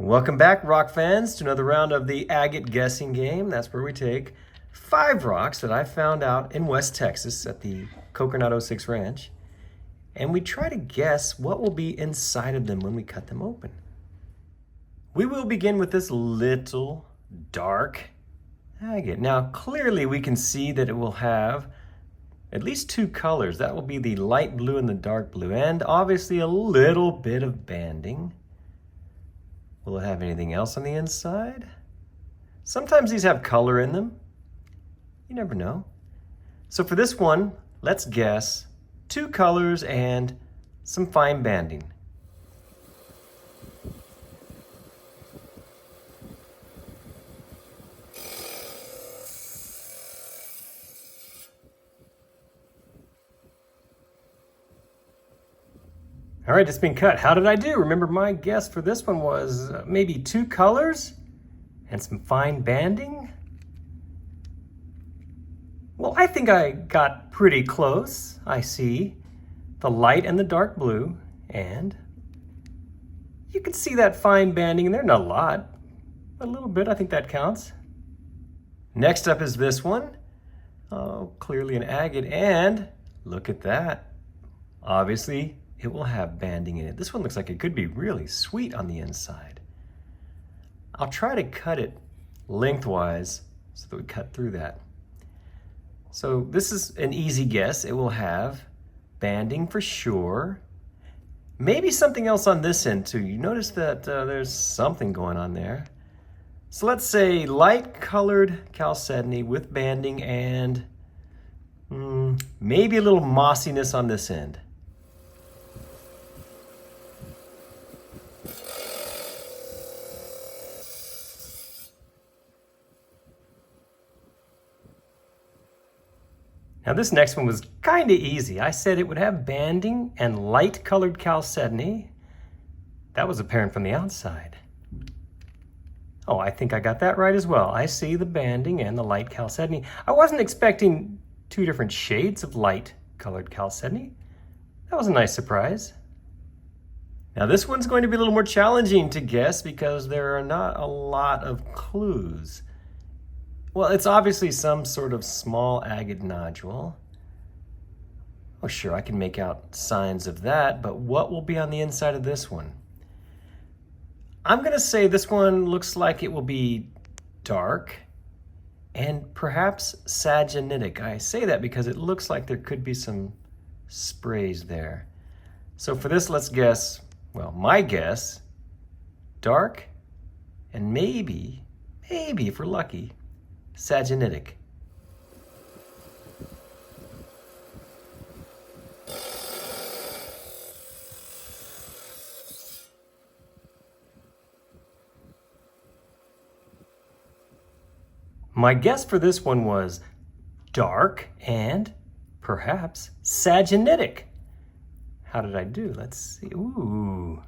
Welcome back, rock fans, to another round of the Agate guessing game. That's where we take 5 rocks that I found out in West Texas at the Coconut 06 Ranch, and we try to guess what will be inside of them when we cut them open. We will begin with this little dark agate. Now, clearly we can see that it will have at least 2 colors. That will be the light blue and the dark blue, and obviously a little bit of banding. Will it have anything else on the inside? Sometimes these have color in them. You never know. So for this one, let's guess 2 colors and some fine banding. All right, it's been cut. How did I do? Remember, my guess for this one was maybe 2 colors and some fine banding. Well, I think I got pretty close. I see the light and the dark blue, and you can see that fine banding in there. Not a lot, but a little bit. I think that counts. Next up is this one. Oh, clearly an agate, and look at that. Obviously, it will have banding in it. This one looks like it could be really sweet on the inside. I'll try to cut it lengthwise so that we cut through that. So this is an easy guess. It will have banding for sure. Maybe something else on this end too. You notice that there's something going on there. So let's say light colored chalcedony with banding and maybe a little mossiness on this end. Now this next one was kind of easy. I said it would have banding and light colored chalcedony. That was apparent from the outside. Oh, I think I got that right as well. I see the banding and the light chalcedony. I wasn't expecting 2 different shades of light colored chalcedony. That was a nice surprise. Now this one's going to be a little more challenging to guess because there are not a lot of clues. Well, it's obviously some sort of small agate nodule. Oh, sure, I can make out signs of that, but what will be on the inside of this one? I'm going to say this one looks like it will be dark and perhaps sagenitic. I say that because it looks like there could be some sprays there. So for this, let's guess, well, my guess, dark and maybe if we're lucky, sagenitic. My guess for this one was dark and perhaps sagenitic. How did I do? Let's see. Ooh.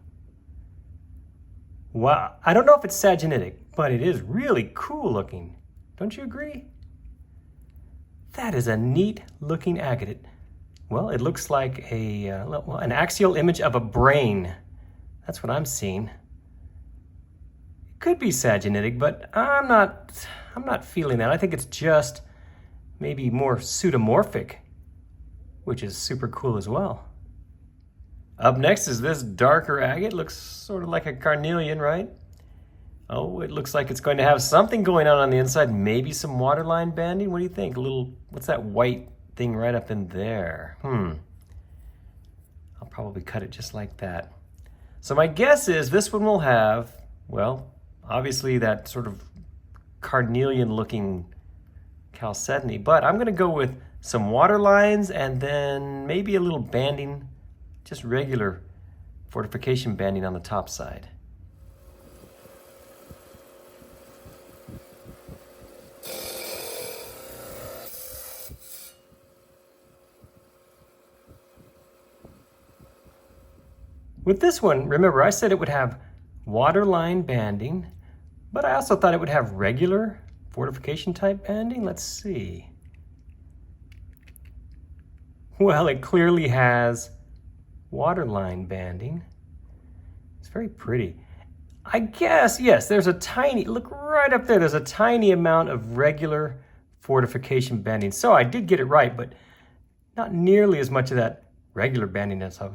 Wow. I don't know if it's sagenitic, but it is really cool looking. Don't you agree? That is a neat looking agate. Well, it looks like an axial image of a brain. That's what I'm seeing. It could be sagenitic, but I'm not feeling that. I think it's just maybe more pseudomorphic, which is super cool as well. Up next is this darker agate. Looks sort of like a carnelian, right? Oh, it looks like it's going to have something going on the inside. Maybe some waterline banding. What do you think? What's that white thing right up in there? I'll probably cut it just like that. So my guess is this one will have, well, obviously that sort of carnelian looking chalcedony, but I'm going to go with some water lines and then maybe a little banding, just regular fortification banding on the top side. With this one, remember I said it would have waterline banding, but I also thought it would have regular fortification type banding. Let's see. Well, it clearly has waterline banding. It's very pretty. I guess, yes, there's a tiny, look right up there, there's a tiny amount of regular fortification banding. So I did get it right, but not nearly as much of that regular banding as I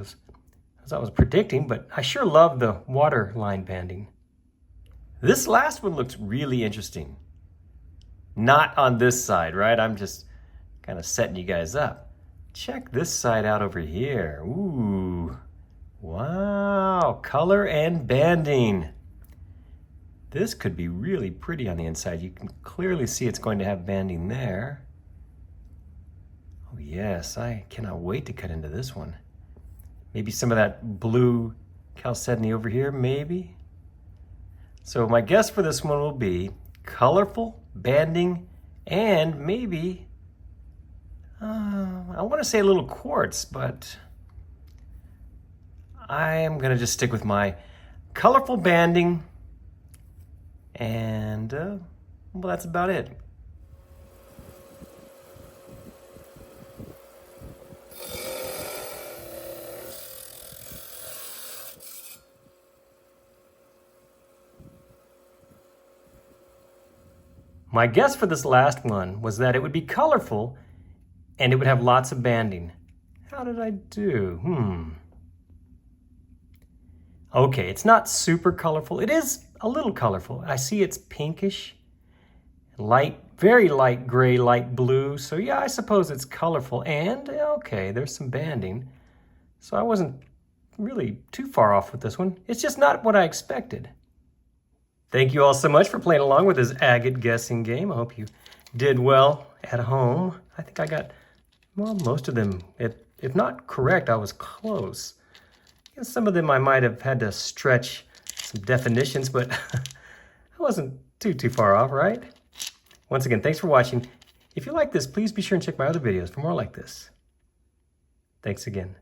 was predicting, but I sure love the water line banding. This last one looks really interesting. Not on this side, right? I'm just kind of setting you guys up. Check this side out over here. Ooh, wow, color and banding. This could be really pretty on the inside. You can clearly see it's going to have banding there. Oh yes, I cannot wait to cut into this one. Maybe some of that blue chalcedony over here, maybe. So my guess for this one will be colorful, banding, and maybe, I want to say a little quartz, but I am going to just stick with my colorful banding. And, well, that's about it. My guess for this last one was that it would be colorful and it would have lots of banding. How did I do? Okay, it's not super colorful. It is a little colorful. I see it's pinkish, light, very light gray, light blue. So yeah, I suppose it's colorful. And okay, there's some banding. So I wasn't really too far off with this one. It's just not what I expected. Thank you all so much for playing along with this agate guessing game. I hope you did well at home. I think I got, well, most of them. If not correct, I was close. Some of them I might have had to stretch some definitions, but I wasn't too far off, right? Once again, thanks for watching. If you like this, please be sure and check my other videos for more like this. Thanks again.